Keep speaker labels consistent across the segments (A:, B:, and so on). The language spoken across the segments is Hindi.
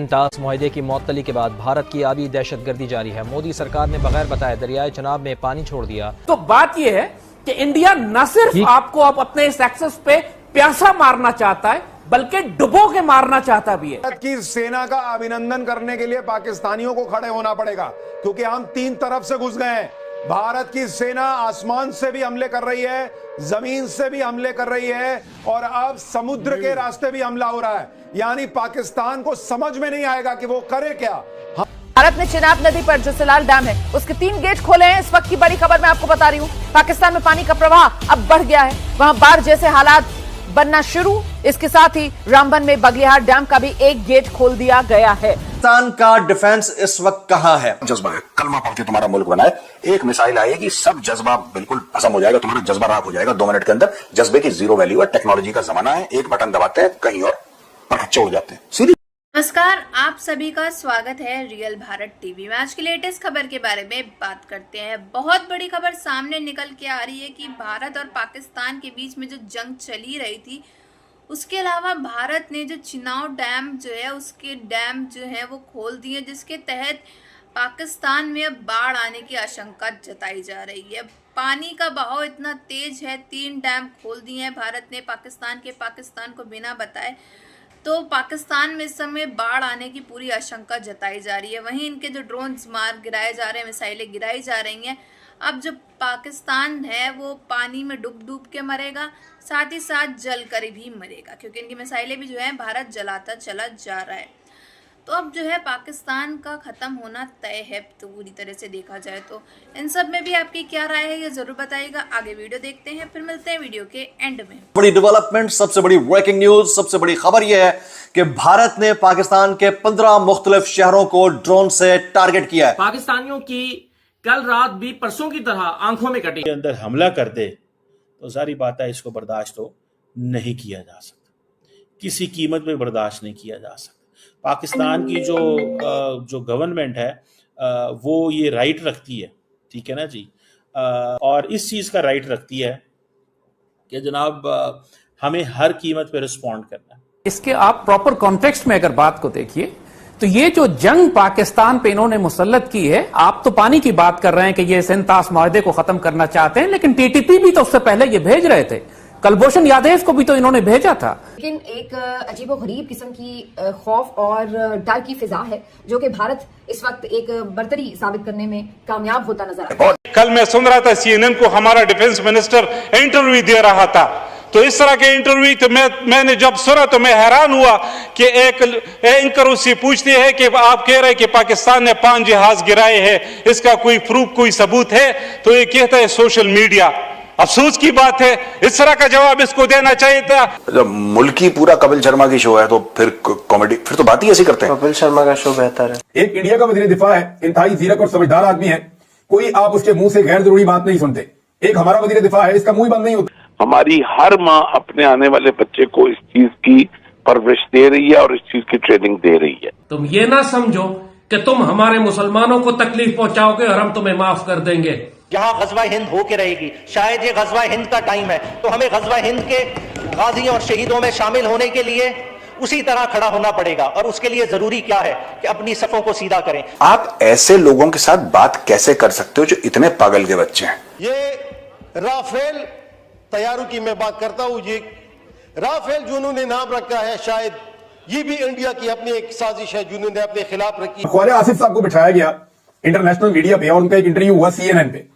A: तास मुआहदे की मअतली के बाद भारत की आबी दहशतगर्दी जारी है। मोदी सरकार ने बगैर बताए दरियाए चनाब में पानी छोड़ दिया।
B: तो बात यह है कि इंडिया न सिर्फ आपको अब अपने इस एक्सेस पे प्यासा मारना चाहता है बल्कि डुबो के मारना चाहता भी है।
C: भारत की सेना का अभिनंदन करने के लिए पाकिस्तानियों को खड़े होना पड़ेगा, क्योंकि हम तीन तरफ से घुस गए हैं। भारत की सेना आसमान से भी हमले कर रही है, जमीन से भी हमले कर रही है और अब समुद्र के रास्ते भी हमला हो रहा है। यानी पाकिस्तान को समझ में नहीं आएगा कि वो करे क्या।
D: भारत ने चिनाब नदी पर जो सिलाल डैम है उसके 3 गेट खोले हैं। इस वक्त की बड़ी खबर मैं आपको बता रही हूं, पाकिस्तान में पानी का प्रवाह अब बढ़ गया है, वहां बाढ़ जैसे हालात बनना शुरू। इसके साथ ही रामबन में बगलिहार डैम का भी 1 गेट खोल दिया गया है।
E: पाकिस्तान का डिफेंस इस वक्त कहां है?
F: जज्बा है, कलमा पढ़ के तुम्हारा मुल्क बनाए, एक मिसाइल आएगी, सब जज्बा बिल्कुल खत्म हो जाएगा, तुम्हारा जज्बा राख हो जाएगा 2 मिनट के अंदर। जज्बे की जीरो वैल्यू है, टेक्नोलॉजी का जमाना है, एक बटन दबाते हैं कहीं और पटक उड़ जाते हैं। सीधी
G: नमस्कार, आप सभी का स्वागत है रियल भारत टीवी में। आज की लेटेस्ट खबर के बारे में बात करते हैं। बहुत बड़ी खबर सामने निकल के आ रही है कि भारत और पाकिस्तान के बीच में जो जंग चली रही थी, उसके अलावा भारत ने जो चिनाब डैम जो है उसके डैम जो है वो खोल दिए, जिसके तहत पाकिस्तान में अब बाढ़ आने की आशंका जताई जा रही है। पानी का बहाव इतना तेज है, 3 डैम खोल दिए हैं भारत ने पाकिस्तान को बिना बताए। तो पाकिस्तान में इस समय बाढ़ आने की पूरी आशंका जताई जा रही है। वहीं इनके जो ड्रोन्स मार गिराए जा रहे हैं, मिसाइलें गिराई जा रही हैं। अब जो पाकिस्तान है वो पानी में डूब के मरेगा, साथ ही साथ जल कर भी मरेगा, क्योंकि इनकी मिसाइलें भी जो है भारत जलाता चला जा रहा है। तो अब जो है पाकिस्तान का खत्म होना तय है, तो पूरी तरह से देखा जाए तो। इन सब में भी आपकी क्या राय है ये जरूर बताइएगा। आगे वीडियो देखते हैं, फिर मिलते हैं वीडियो के एंड में।
E: बड़ी डेवलपमेंट, सबसे बड़ी ब्रेकिंग न्यूज, सबसे बड़ी खबर यह है कि भारत ने पाकिस्तान के 15 मुख्तलिफ शहरों को ड्रोन से टारगेट किया है।
H: पाकिस्तानियों की कल रात भी परसों की तरह आंखों में कटी।
I: अंदर हमला कर दे तो सारी बात है, इसको बर्दाश्त तो नहीं किया जा सकता, किसी कीमत में बर्दाश्त नहीं किया जा सकता। पाकिस्तान की जो गवर्नमेंट है वो ये राइट रखती है, ठीक है ना जी, और इस चीज का राइट रखती है कि जनाब हमें हर कीमत पे रिस्पॉन्ड करना है।
B: इसके आप प्रॉपर कॉन्टेक्स्ट में अगर बात को देखिए तो ये जो जंग पाकिस्तान पे इन्होंने मुसल्लत की है, आप तो पानी की बात कर रहे हैं कि ये सिंतास मुआहदे को खत्म करना चाहते हैं, लेकिन टीटीपी भी तो उससे पहले ये भेज रहे थे। कलभूषण यादव को भी तो इन्होंने भेजा था।
J: लेकिन एक अजीबोगरीब किस्म की खौफ और डर की फिजा है जो कि भारत इस वक्त एक बर्तरी साबित करने में कामयाब होता नजर आ रहा है।
K: कल मैं सुन रहा था CNN को, हमारा डिफेंस मिनिस्टर इंटरव्यू दे रहा था, तो इस तरह के इंटरव्यू तो मैंने जब सुना तो मैं हैरान हुआ कि एक एंकर उससे पूछती है कि आप कह रहे हैं कि पाकिस्तान ने 5 जहाज गिराए हैं, इसका कोई प्रूफ, कोई सबूत है? तो ये कहता है सोशल मीडिया। अफसोस की बात है, इस तरह का जवाब इसको देना चाहिए था।
F: जब मुल्क ही पूरा कपिल शर्मा की शो है तो फिर कॉमेडी, फिर तो बात ही ऐसी करते हैं।
L: कपिल शर्मा का शो बेहतर है।
C: एक इंडिया का वजीर दिफा है, इंतहाई जीरक और समझदार आदमी है, कोई आप उसके मुंह से गैर जरूरी बात नहीं सुनते। एक हमारा वजीर दिफा है, इसका मुंह ही बंद नहीं होता।
M: हमारी हर माँ अपने आने वाले बच्चे को इस चीज की परवरिश दे रही है और इस चीज की ट्रेनिंग दे रही है।
H: तुम ये ना समझो कि तुम हमारे मुसलमानों को तकलीफ पहुंचाओगे और हम तुम्हें माफ कर देंगे।
L: यहाँ गजवा हिंद होके रहेगी, शायद ये गजवा हिंद का टाइम है, तो हमें गजवा हिंद के गाजियों और शहीदों में शामिल होने के लिए उसी तरह खड़ा होना पड़ेगा। और उसके लिए जरूरी क्या है कि अपनी सफों को सीधा करें।
F: आप ऐसे लोगों के साथ बात कैसे कर सकते हो जो इतने पागल के बच्चे हैं?
C: ये राफेल तैयारों की मैं बात करता हूं, ये राफेल जो उन्होंने नाम रखा है, शायद ये भी इंडिया की अपनी एक साजिश है जिन्होंने अपने खिलाफ रखी। ख्वाजा आसिफ साहब को बिठाया गया इंटरनेशनल मीडिया पे और उनका एक इंटरव्यू हुआ CNN पे।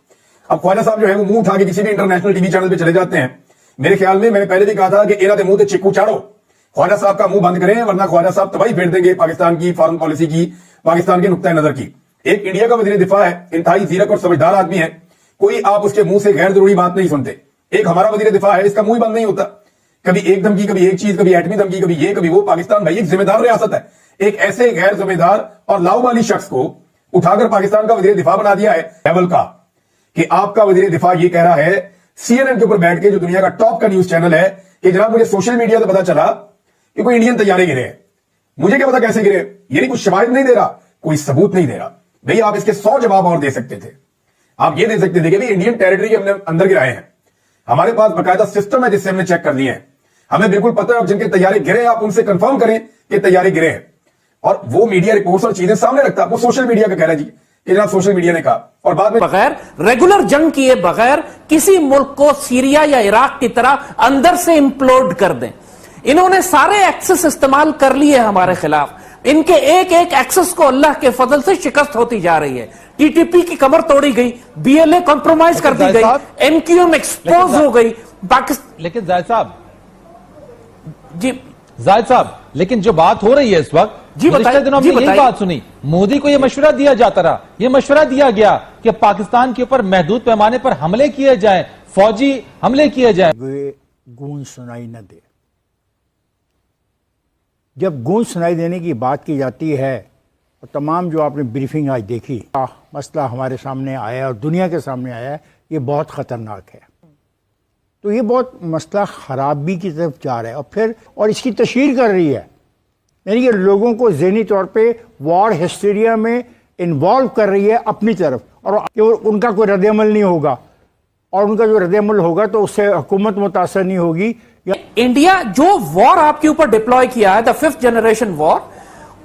C: अब ख्वाजा साहब जो है वो मुंह उठा के किसी भी इंटरनेशनल टीवी चैनल पे चले जाते हैं। मेरे ख्याल में मैंने पहले भी कहा था कि इन्हों के मुंह से चिक्कू चाड़ो, ख्वाजा साहब का मुंह बंद करें, वरना ख्वाजा साहब तबाही फेर देंगे पाकिस्तान की फॉरेन पॉलिसी की, पाकिस्तान के नुक्ता नजर की। एक इंडिया का वजीर दिफा है, इंतहाई जीरक और समझदार आदमी है, कोई आप उसके मुंह से गैर जरूरी बात नहीं सुनते। एक हमारा वजीर दिफा है, इसका मुंह ही बंद नहीं होता। कभी एक धमकी, कभी एक चीज, कभी एटमी धमकी, कभी ये कभी वो। पाकिस्तान भाई एक जिम्मेदार रियासत है, एक ऐसे गैर जिम्मेदार और लाउबाली शख्स को उठाकर पाकिस्तान का वजीर दिफा बना दिया है लेवल का, कि आपका वजीर दिफा ये कह रहा है CNN के ऊपर बैठ के, जो दुनिया का टॉप का न्यूज चैनल है, कि जनाब मुझे सोशल मीडिया से पता चला कि कोई इंडियन तैयारे गिरे हैं। मुझे क्या पता कैसे गिरे, ये नहीं कुछ शवाहिद नहीं दे रहा, कोई सबूत नहीं दे रहा। भाई आप इसके 100 जवाब और दे सकते थे। आप ये दे सकते थे कि भाई इंडियन टेरिटरी के हमने अंदर गिराए हैं, हमारे पास बकायदा सिस्टम है जिससे हमने चेक कर लिए हैं, हमें बिल्कुल पता है। अब जिनके तैयारे गिरे आप उनसे कंफर्म करें कि तैयारे गिरे हैं।
F: और वो मीडिया रिपोर्ट्स और चीजें सामने रखता है। वो सोशल मीडिया का कह रहा है जी कि जनाब सोशल मीडिया ने कहा, और बाद में
B: बगैर रेगुलर जंग किए बगैर किसी मुल्क को सीरिया या इराक की तरह अंदर से इम्प्लोड कर दें। इन्होंने सारे एक्सेस इस्तेमाल कर लिए हमारे खिलाफ। इनके एक एक एक्सेस को अल्लाह के फजल से शिकस्त होती जा रही है। टीटीपी की कमर तोड़ी गई, बीएलए कॉम्प्रोमाइज कर दी गई, एमक्यूएम एक्सपोज हो गई।
A: लेकिन जायद साहब
B: जी,
A: जायद साहब, लेकिन जो बात हो रही है इस वक्त,
B: जी
A: पिछले दिनों
B: जी
A: में यही बात सुनी, मोदी को यह मशवरा दिया जाता रहा, यह मशवरा दिया गया कि पाकिस्तान के ऊपर महदूद पैमाने पर हमले किए जाएं, फौजी हमले किए जाएं।
N: गूंज सुनाई न दे। जब गूंज सुनाई देने की बात की जाती है, और तमाम जो आपने ब्रीफिंग आज देखी, मसला हमारे सामने आया और दुनिया के सामने आया है, ये बहुत खतरनाक है। तो ये बहुत मसला खराबी की तरफ जा रहा है, और फिर और इसकी तशहीर कर रही है, यानी कि लोगों को ज़हनी तौर पे वॉर हिस्टीरिया में इन्वॉल्व कर रही है अपनी तरफ, और उनका कोई रद्द-ए-अमल नहीं होगा, और उनका जो रद्द-ए-अमल होगा तो उससे हुकूमत मुतासर नहीं होगी।
B: इंडिया जो वॉर आपके ऊपर डिप्लॉय किया है, द 5th जनरेशन वॉर,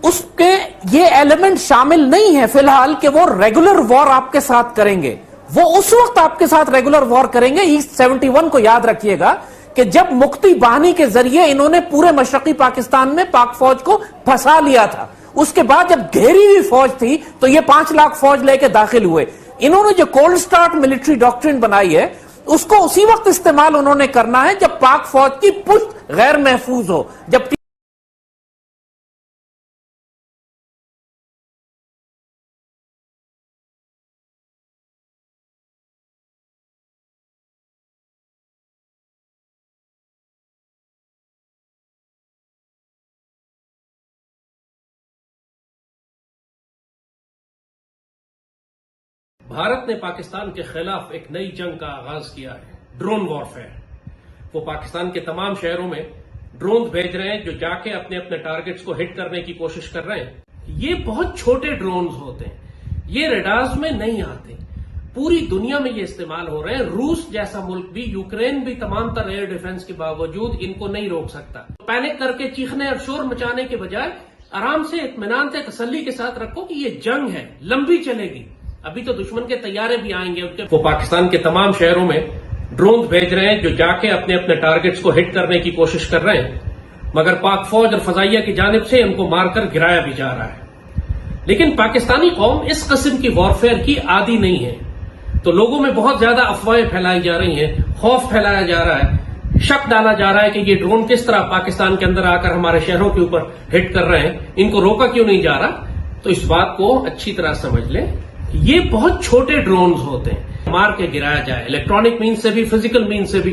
B: उसके ये एलिमेंट शामिल नहीं है फिलहाल कि वो रेगुलर वॉर आपके साथ करेंगे। वो उस वक्त आपके साथ रेगुलर वॉर करेंगे ईस्ट 71 को याद रखिएगा, कि जब मुक्ति बाहिनी के जरिए इन्होंने पूरे मशरकी पाकिस्तान में पाक फौज को फंसा लिया था। उसके बाद जब घेरी हुई फौज थी तो ये 5 लाख फौज लेके दाखिल हुए। इन्होंने जो कोल्ड स्टार्ट मिलिट्री डॉक्ट्रिन बनाई है, उसको उसी वक्त इस्तेमाल उन्होंने करना है जब पाक फौज की पुष्ट गैर महफूज हो। जब
H: भारत ने पाकिस्तान के खिलाफ एक नई जंग का आगाज किया है, ड्रोन वॉरफेयर। वो पाकिस्तान के तमाम शहरों में ड्रोन भेज रहे हैं जो जाके अपने अपने टारगेट्स को हिट करने की कोशिश कर रहे हैं। ये बहुत छोटे ड्रोन्स होते हैं, ये रडार्स में नहीं आते, पूरी दुनिया में ये इस्तेमाल हो रहे हैं। रूस जैसा मुल्क भी, यूक्रेन भी तमाम तरह एयर डिफेंस के बावजूद इनको नहीं रोक सकता। पैनिक करके चीखने और शोर मचाने के बजाय आराम से, इत्मीनान से, तसल्ली के साथ रखो कि ये जंग है, लंबी चलेगी। अभी तो दुश्मन के तैयारे भी आएंगे उनके। वो पाकिस्तान के तमाम शहरों में ड्रोन भेज रहे हैं जो जाके अपने अपने टारगेट्स को हिट करने की कोशिश कर रहे हैं, मगर पाक फौज और फजाइया की जानिब से उनको मारकर गिराया भी जा रहा है। लेकिन पाकिस्तानी कौम इस किस्म की वॉरफेयर की आदी नहीं है, तो लोगों में बहुत ज्यादा अफवाहें फैलाई जा रही हैं, खौफ फैलाया जा रहा है, शक डाला जा रहा है कि ये ड्रोन किस तरह पाकिस्तान के अंदर आकर हमारे शहरों के ऊपर हिट कर रहे हैं, इनको रोका क्यों नहीं जा रहा। तो इस बात को अच्छी तरह समझ लें, ये बहुत छोटे ड्रोन्स होते हैं, मार के गिराया जाए, इलेक्ट्रॉनिक मीन से भी, फिजिकल मीन से भी,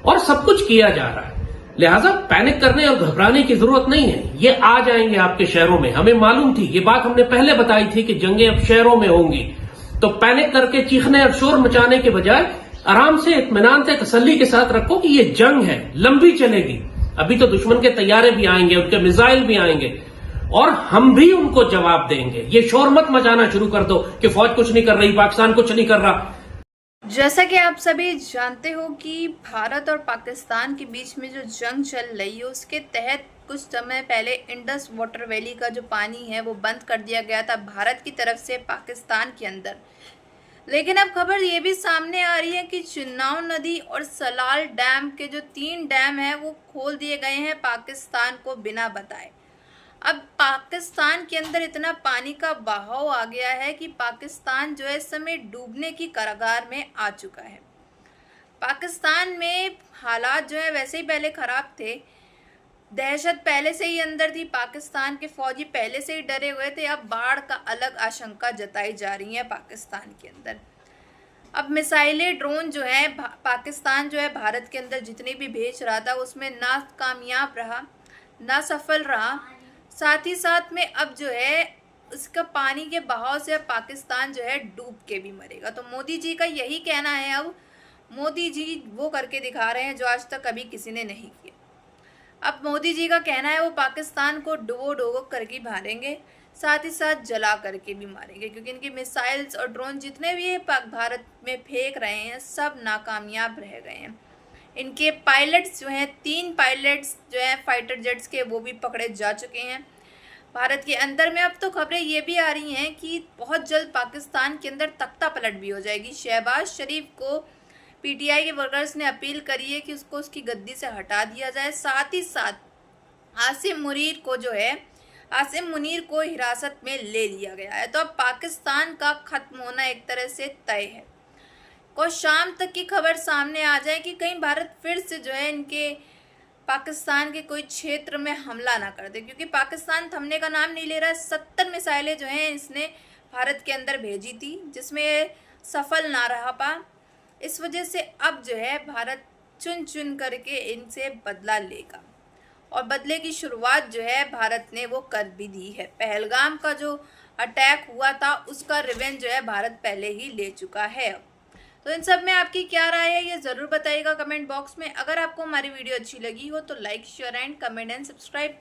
H: और सब कुछ किया जा रहा है। लिहाजा पैनिक करने और घबराने की जरूरत नहीं है, ये आ जाएंगे आपके शहरों में। हमें मालूम थी, ये बात हमने पहले बताई थी कि जंगें अब शहरों में होंगी। तो पैनिक करके चीखने और शोर मचाने के बजाय आराम से, इत्मीनान से, तसल्ली के साथ रखो कि ये जंग है, लंबी चलेगी। अभी तो दुश्मन के तैयारे भी आएंगे, उनके मिसाइल भी आएंगे, और हम भी उनको जवाब देंगे। ये शोर मत मचाना शुरू कर दो कि फौज कुछ नहीं कर रही, पाकिस्तान कुछ नहीं कर रहा।
G: जैसा कि आप सभी जानते हो कि भारत और पाकिस्तान के बीच में जो जंग चल रही है, उसके तहत कुछ समय पहले इंडस वाटर वैली का जो पानी है वो बंद कर दिया गया था भारत की तरफ से पाकिस्तान के अंदर। लेकिन अब खबर ये भी सामने आ रही है कि चिन्नाव नदी और सलाल डैम के जो 3 डैम हैं वो खोल दिए गए हैं पाकिस्तान को बिना बताए। अब पाकिस्तान के अंदर इतना पानी का बहाव आ गया है कि पाकिस्तान जो है इस समय डूबने की कगार में आ चुका है। पाकिस्तान में हालात जो है वैसे ही पहले खराब थे, दहशत पहले से ही अंदर थी, पाकिस्तान के फौजी पहले से ही डरे हुए थे। अब बाढ़ का अलग आशंका जताई जा रही है पाकिस्तान के अंदर। अब मिसाइलें, ड्रोन जो है पाकिस्तान जो है भारत के अंदर जितनी भी भेज रहा था उसमें ना कामयाब रहा, ना सफल रहा। साथ ही साथ में अब जो है उसका पानी के बहाव से पाकिस्तान जो है डूब के भी मरेगा। तो मोदी जी का यही कहना है, अब मोदी जी वो करके दिखा रहे हैं जो आज तक कभी किसी ने नहीं किया। अब मोदी जी का कहना है वो पाकिस्तान को डुबो डुबो करके मारेंगे, साथ ही साथ जला करके भी मारेंगे, क्योंकि इनकी मिसाइल्स और ड्रोन जितने भी भारत में फेंक रहे हैं सब नाकामयाब रह गए हैं। इनके पायलट्स जो हैं, 3 पायलट्स जो हैं फाइटर जेट्स के, वो भी पकड़े जा चुके हैं। भारत के अंदर में अब तो खबरें ये भी आ रही हैं कि बहुत जल्द पाकिस्तान के अंदर तख्ता पलट भी हो जाएगी। शहबाज शरीफ को पीटीआई के वर्कर्स ने अपील करी है कि उसको उसकी गद्दी से हटा दिया जाए। साथ ही साथ आसिम मुनीर को हिरासत में ले लिया गया है। तो अब पाकिस्तान का खत्म होना एक तरह से तय है। को शाम तक की खबर सामने आ जाए कि कहीं भारत फिर से जो है इनके पाकिस्तान के कोई क्षेत्र में हमला ना कर दे, क्योंकि पाकिस्तान थमने का नाम नहीं ले रहा है। 70 मिसाइलें जो हैं इसने भारत के अंदर भेजी थी, जिसमें सफल ना रहा पा। इस वजह से अब जो है भारत चुन चुन करके इनसे बदला लेगा, और बदले की शुरुआत जो है भारत ने वो कर भी दी है। पहलगाम का जो अटैक हुआ था उसका रिवेंज जो है भारत पहले ही ले चुका है। तो इन सब में आपकी क्या राय है ये ज़रूर बताइएगा कमेंट बॉक्स में। अगर आपको हमारी वीडियो अच्छी लगी हो तो like, share and comment and subscribe